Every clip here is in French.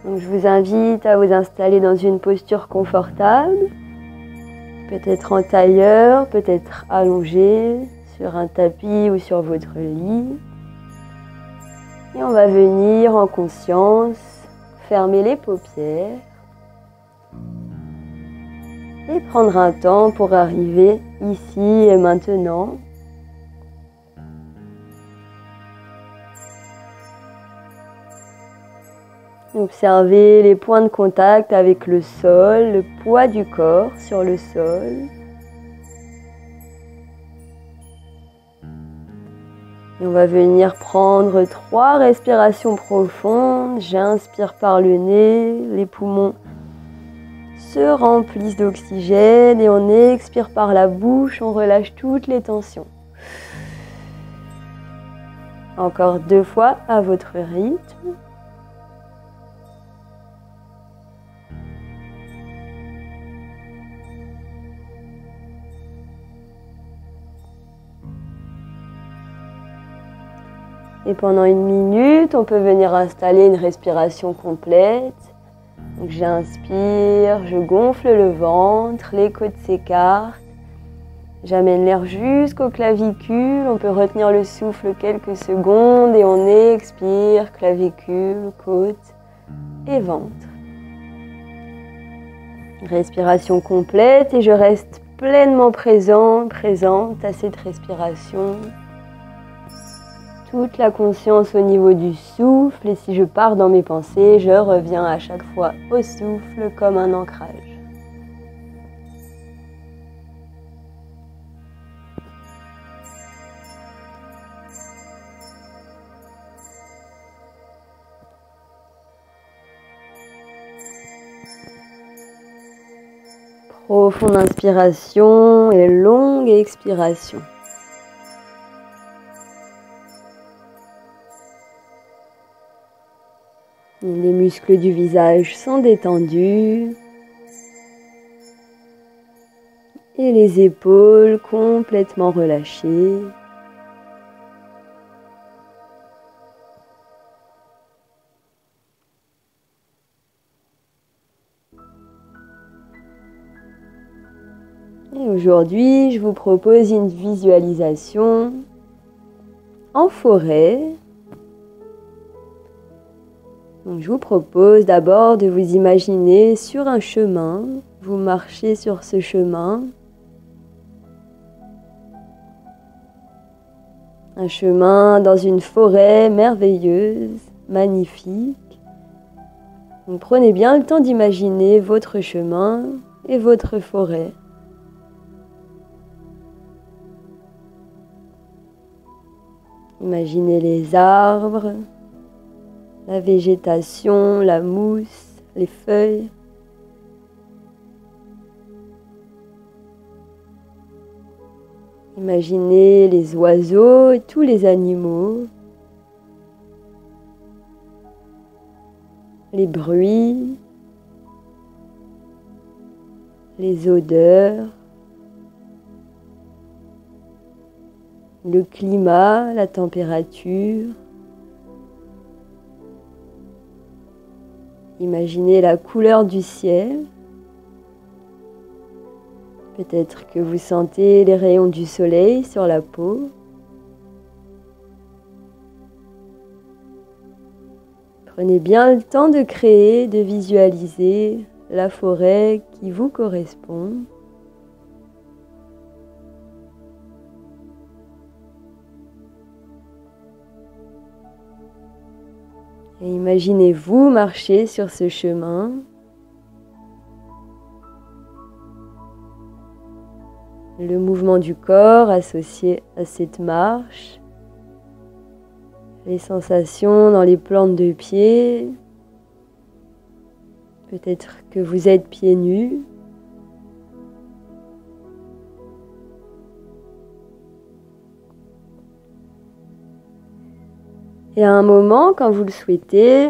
Donc, je vous invite à vous installer dans une posture confortable, peut-être en tailleur, peut-être allongé sur un tapis ou sur votre lit. Et on va venir en conscience fermer les paupières et prendre un temps pour arriver ici et maintenant. Observez les points de contact avec le sol, le poids du corps sur le sol. Et on va venir prendre 3 respirations profondes. J'inspire par le nez, les poumons se remplissent d'oxygène et on expire par la bouche, on relâche toutes les tensions. Encore 2 fois à votre rythme. Et pendant 1 minute, on peut venir installer une respiration complète. Donc j'inspire, je gonfle le ventre, les côtes s'écartent. J'amène l'air jusqu'aux clavicules. On peut retenir le souffle quelques secondes et on expire, clavicules, côtes et ventre. Respiration complète et je reste pleinement présente à cette respiration. Toute la conscience au niveau du souffle et si je pars dans mes pensées, je reviens à chaque fois au souffle comme un ancrage. Profonde inspiration et longue expiration. Les muscles du visage sont détendus et les épaules complètement relâchées. Et aujourd'hui, je vous propose une visualisation en forêt. Donc, je vous propose d'abord de vous imaginer sur un chemin. Vous marchez sur ce chemin. Un chemin dans une forêt merveilleuse, magnifique. Donc, prenez bien le temps d'imaginer votre chemin et votre forêt. Imaginez les arbres, la végétation, la mousse, les feuilles. Imaginez les oiseaux et tous les animaux, les bruits, les odeurs, le climat, la température. Imaginez la couleur du ciel. Peut-être que vous sentez les rayons du soleil sur la peau. Prenez bien le temps de créer, de visualiser la forêt qui vous correspond. Et imaginez-vous marcher sur ce chemin. Le mouvement du corps associé à cette marche. Les sensations dans les plantes de pieds. Peut-être que vous êtes pieds nus. Et à un moment, quand vous le souhaitez,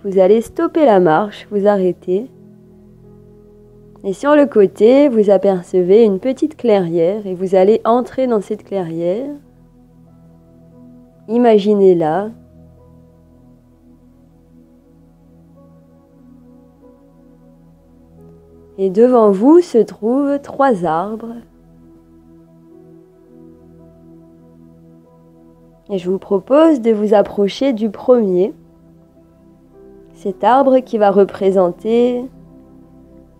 vous allez stopper la marche, vous arrêtez. Et sur le côté, vous apercevez une petite clairière et vous allez entrer dans cette clairière. Imaginez-la. Et devant vous se trouvent 3 arbres. Et je vous propose de vous approcher du premier. Cet arbre qui va représenter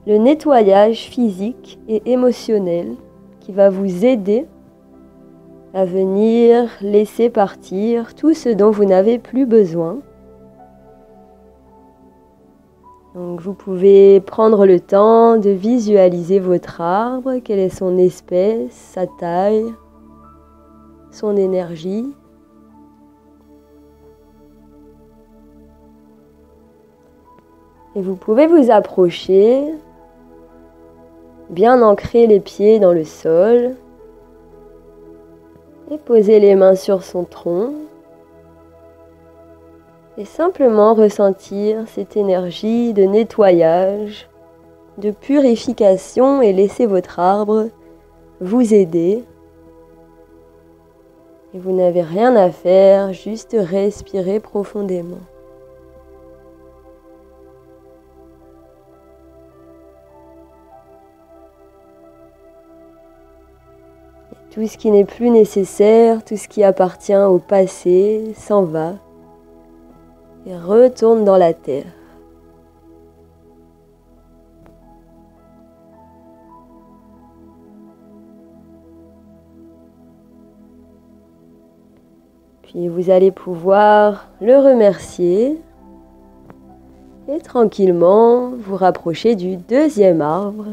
le nettoyage physique et émotionnel, qui va vous aider à venir laisser partir tout ce dont vous n'avez plus besoin. Donc vous pouvez prendre le temps de visualiser votre arbre, quelle est son espèce, sa taille, son énergie. Et vous pouvez vous approcher, bien ancrer les pieds dans le sol et poser les mains sur son tronc. Et simplement ressentir cette énergie de nettoyage, de purification et laisser votre arbre vous aider. Et vous n'avez rien à faire, juste respirer profondément. Et tout ce qui n'est plus nécessaire, tout ce qui appartient au passé s'en va et retourne dans la terre. Puis vous allez pouvoir le remercier et tranquillement vous rapprocher du deuxième arbre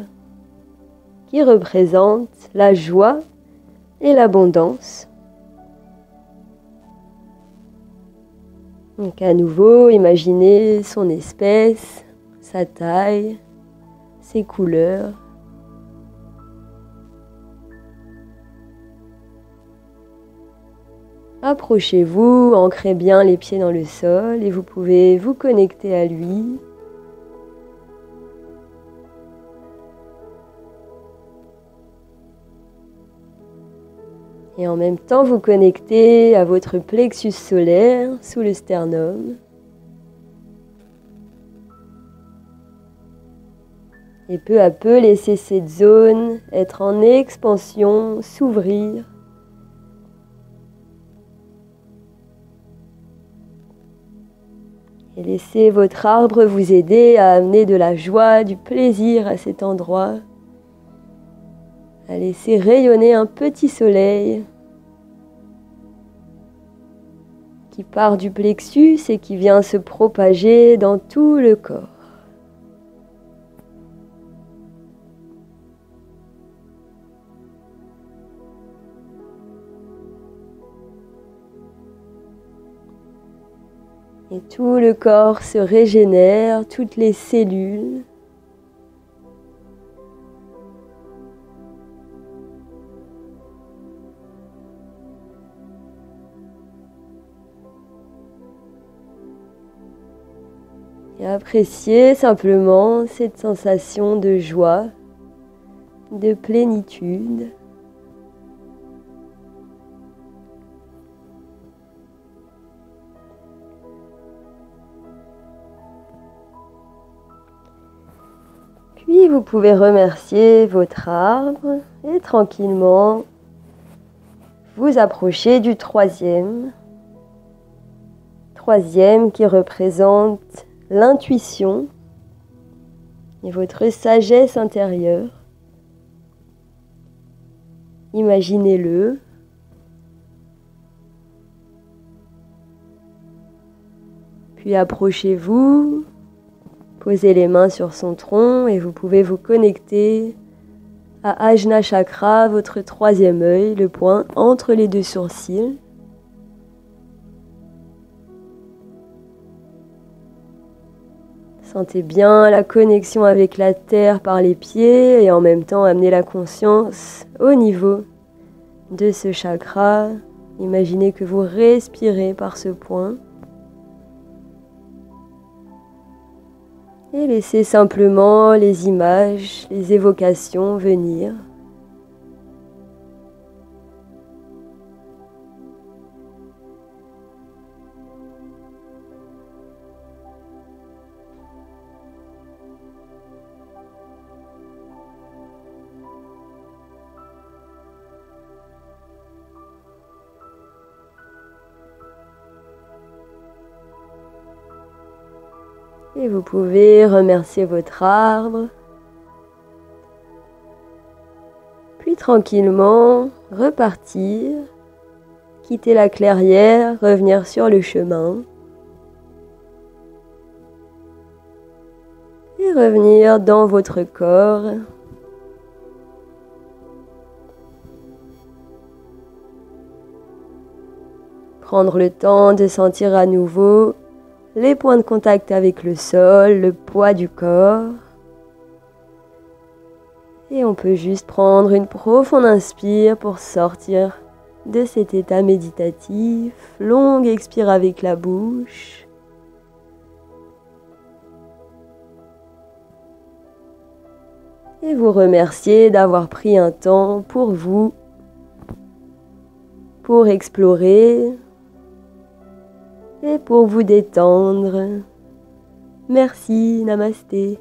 qui représente la joie et l'abondance. Donc à nouveau, imaginez son espèce, sa taille, ses couleurs. Approchez-vous, ancrez bien les pieds dans le sol et vous pouvez vous connecter à lui. Et en même temps, vous connectez à votre plexus solaire sous le sternum. Et peu à peu, laissez cette zone être en expansion, s'ouvrir. Et laissez votre arbre vous aider à amener de la joie, du plaisir à cet endroit. À laisser rayonner un petit soleil qui part du plexus et qui vient se propager dans tout le corps. Et tout le corps se régénère, toutes les cellules. Et appréciez simplement cette sensation de joie, de plénitude. Puis vous pouvez remercier votre arbre et tranquillement vous approcher du troisième. Troisième qui représente l'intuition et votre sagesse intérieure. Imaginez-le. Puis approchez-vous, posez les mains sur son tronc et vous pouvez vous connecter à Ajna Chakra, votre troisième œil, le point entre les deux sourcils. Sentez bien la connexion avec la terre par les pieds et en même temps amenez la conscience au niveau de ce chakra. Imaginez que vous respirez par ce point. Et laissez simplement les images, les évocations venir. Et vous pouvez remercier votre arbre. Puis tranquillement repartir, quitter la clairière, revenir sur le chemin. Et revenir dans votre corps. Prendre le temps de sentir à nouveau les points de contact avec le sol, le poids du corps. Et on peut juste prendre une profonde inspire pour sortir de cet état méditatif. Longue expire avec la bouche. Et vous remerciez d'avoir pris un temps pour vous, pour explorer et pour vous détendre. Merci, namasté.